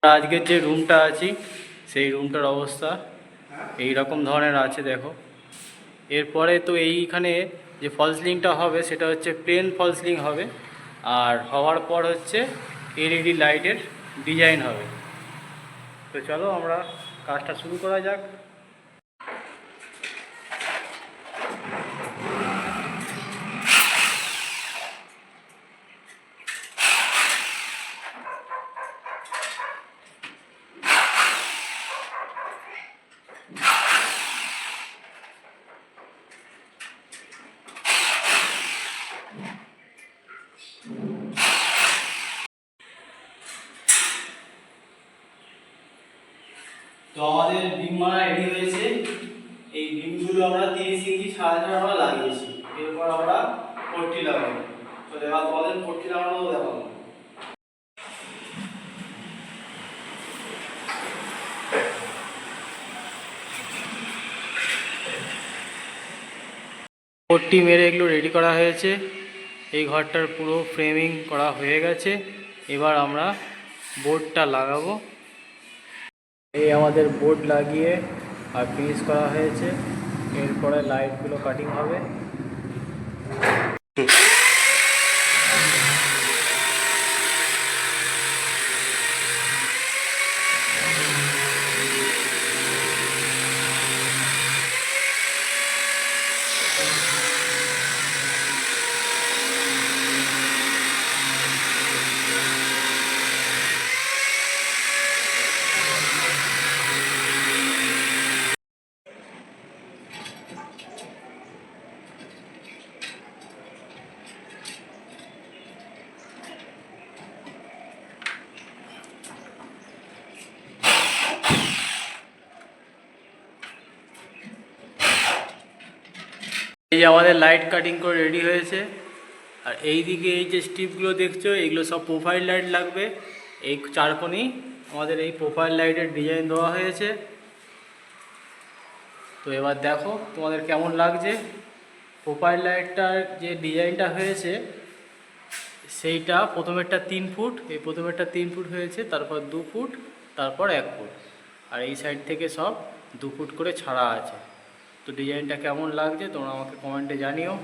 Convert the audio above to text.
আজকের যে রুমটা আছি সেই রুমটার অবস্থা এই রকম ধরনের আছে দেখো। এরপরে তো এইখানে যে ফলস সিলিংটা হবে সেটা হচ্ছে প্লেন ফলস সিলিং হবে, আর হওয়ার পর হচ্ছে এলইডি লাইটের ডিজাইন হবে। তো চলো আমরা কাজটা শুরু করা যাক। তো আমাদের বিম মারা রেডি হয়েছে। এই বিমগুলো আমরা 30 ইঞ্চি ছাড়া আমরা লাগিয়েছি। এরপর আমরা পট্টি লাগাবো। তো দেখো তোমাদের পট্টি লাগানো দেখাবো। পট্টি মেরে এগুলো রেডি করা হয়েছে। এই ঘরটার পুরো ফ্রেমিং করা হয়ে গেছে। এবার আমরা বোর্ডটা লাগাবো। এই আমাদের বোর্ড লাগিয়ে আর ফিনিশ করা হয়েছে। এরপরে লাইটগুলো কাটিং হবে। এই যে আমাদের লাইট কাটিং করে রেডি হয়েছে। আর এই দিকে এই যে স্ট্রিপগুলো দেখছো এগুলো সব প্রোফাইল লাইট লাগবে। এই চারকোণেই আমাদের এই প্রোফাইল লাইটের ডিজাইন দেওয়া হয়েছে। তো এবার দেখো তোমাদের কেমন লাগছে। প্রোফাইল লাইটটার যে ডিজাইনটা হয়েছে সেইটা প্রথমেরটা 3 ফুট, এই প্রথমেরটা 3 ফুট হয়েছে, তারপর 2 ফুট, তারপর 1 ফুট, আর এই সাইড থেকে সব 2 ফুট করে ছাড়া আছে। তো ডিজাইনটা কেমন লাগছে তোমরা আমাকে কমেন্টে জানিও।